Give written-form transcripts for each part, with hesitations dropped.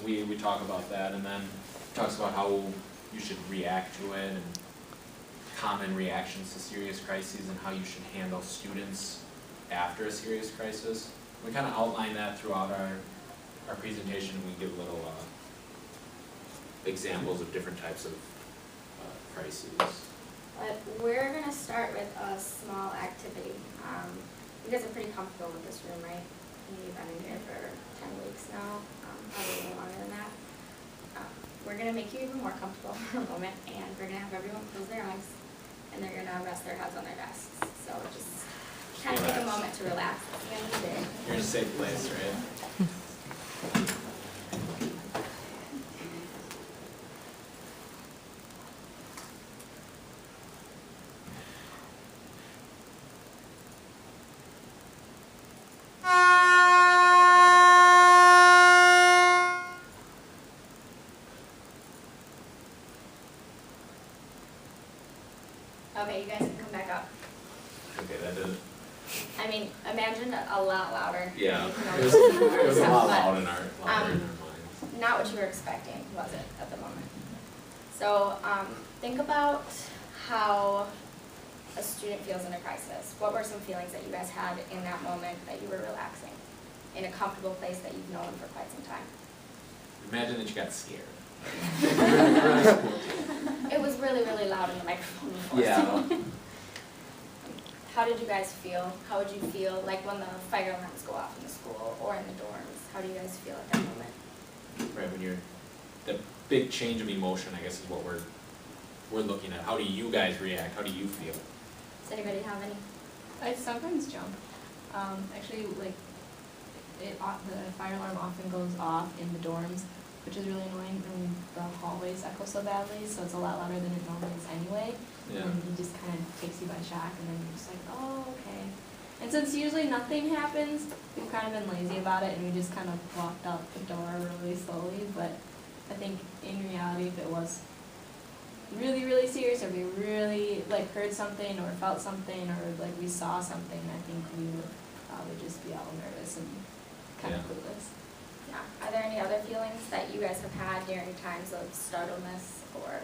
and we talk about that, and then talks about how you should react to it, and common reactions to serious crises, and how you should handle students after a serious crisis. We kind of outline that throughout our presentation, and we give little examples of different types of crises. But we're going to start with a small activity. You guys are pretty comfortable with this room, right? You've been in here for 10 weeks now, probably a little longer than that. We're going to make you even more comfortable for a moment, and we're going to have everyone close their eyes, and they're going to rest their heads on their desks. So just kind of take a moment to relax. That's the end of the day. You're in a safe place, right? Okay, you guys can come back up. Okay, that did it. I mean, imagine a lot louder. Yeah, You can it always was, see more it was a stuff, lot but, louder in our minds. not what you were expecting, was it, at the moment? So think about how a student feels in a crisis. What were some feelings that you guys had in that moment that you were relaxing, in a comfortable place that you've known for quite some time? Imagine that you got scared. It was really, really loud in the microphone before. Yeah. So. How did you guys feel? How would you feel like when the fire alarms go off in the school or in the dorms? How do you guys feel at that moment? Right, when you're, the big change of emotion, I guess, is what we're looking at. How do you guys react? How do you feel? Does anybody have any? I sometimes jump. Actually, like, the fire alarm often goes off in the dorms, which is really annoying, and the hallways echo so badly, so it's a lot louder than it normally is anyway. Yeah. And it just kind of takes you by shock, and then you're just like, oh, okay. And since usually nothing happens, we've kind of been lazy about it, and we just kind of walked out the door really slowly. But I think in reality, if it was really, really serious, or we really like heard something or felt something or like we saw something, I think we would probably just be all nervous and kind of clueless. Yeah. Are there any other feelings that you guys have had during times of startledness, or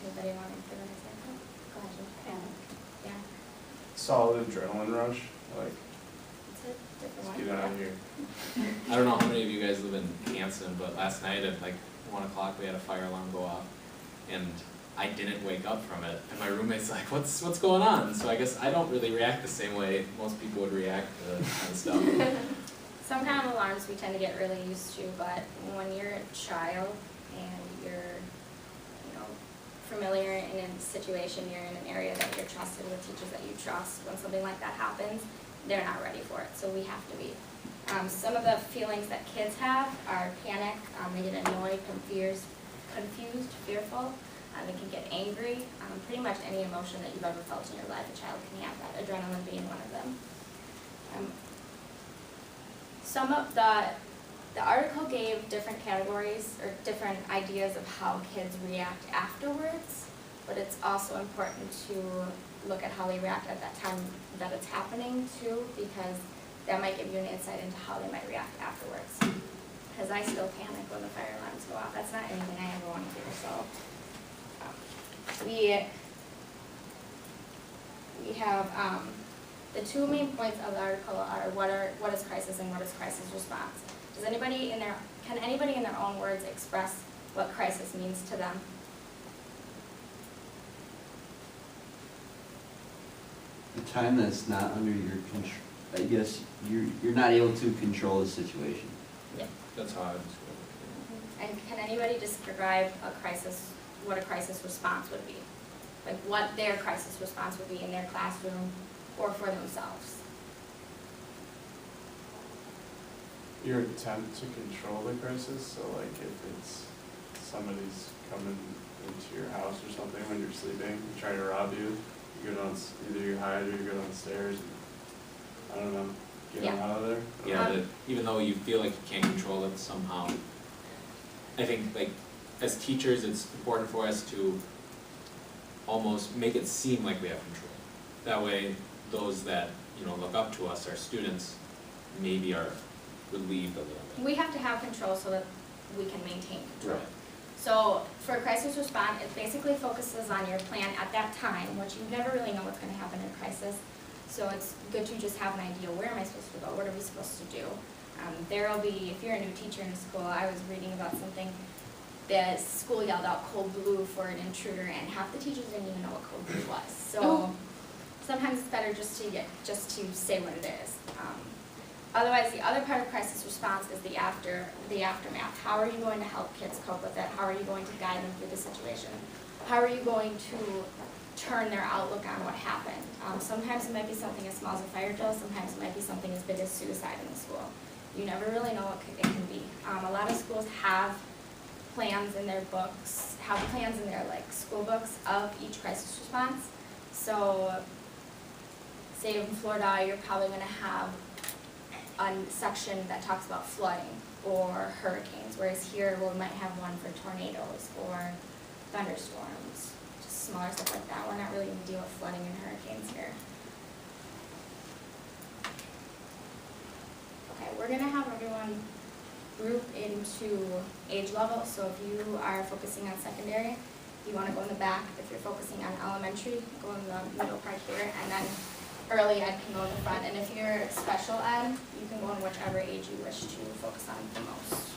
anybody want to give an example? Go ahead, Jim. Panic. Yeah. Solid adrenaline rush, like, It's a different let's one. get out of here. I don't know how many of you guys live in Hanson, but last night at like 1 o'clock we had a fire alarm go off, and I didn't wake up from it, and my roommate's like, what's going on? So I guess I don't really react the same way most people would react to that kind of stuff. Some kind of alarms we tend to get really used to, but when you're a child and you're, familiar in a situation, you're in an area that you're trusted with teachers that you trust, when something like that happens, they're not ready for it, so we have to be. Some of the feelings that kids have are panic, they get annoyed, confused, fearful, they can get angry, pretty much any emotion that you've ever felt in your life, a child can have that, adrenaline being one of them. Some of the article gave different categories or different ideas of how kids react afterwards, but it's also important to look at how they react at that time that it's happening too, because that might give you an insight into how they might react afterwards. Because I still panic when the fire alarms go off. That's not anything I ever want to do. So we have the two main points of the article are what is crisis and what is crisis response. Can anybody in their own words express what crisis means to them? The time that's not under your control, I guess you're not able to control the situation. Yeah. That's how I would describe it. And can anybody describe what a crisis response would be? Like what their crisis response would be in their classroom or for themselves? Your attempt to control the crisis, so like if it's somebody's coming into your house or something when you're sleeping, and try to rob you, you go down, either you hide or you go downstairs and, I don't know, get them out of there. Yeah, that even though you feel like you can't control it somehow, I think like as teachers it's important for us to almost make it seem like we have control. That way those that look up to us, our students, maybe are relieved a little bit. we have to have control so that we can maintain control. Right. So for crisis response, it basically focuses on your plan at that time, which you never really know what's gonna happen in a crisis. So it's good to just have an idea, where am I supposed to go, what are we supposed to do? There'll be, if you're a new teacher in the school, I was reading about something, the school yelled out code blue for an intruder, and half the teachers didn't even know what code blue was. So sometimes it's better just to say what it is. Otherwise, the other part of crisis response is the aftermath. How are you going to help kids cope with it? How are you going to guide them through the situation? How are you going to turn their outlook on what happened? Sometimes it might be something as small as a fire drill. Sometimes it might be something as big as suicide in the school. You never really know what it can be. A lot of schools have plans in their books, have plans in their school books of each crisis response. So, say in Florida, you're probably going to have a section that talks about flooding or hurricanes, whereas here we might have one for tornadoes or thunderstorms, just smaller stuff like that. We're not really going to deal with flooding and hurricanes here. Okay, we're going to have everyone group into age level. So if you are focusing on secondary, you want to go in the back. If you're focusing on elementary, go in the middle part here, and then early ed can go in the front. And if you're special ed, you can go in whichever age you wish to focus on the most.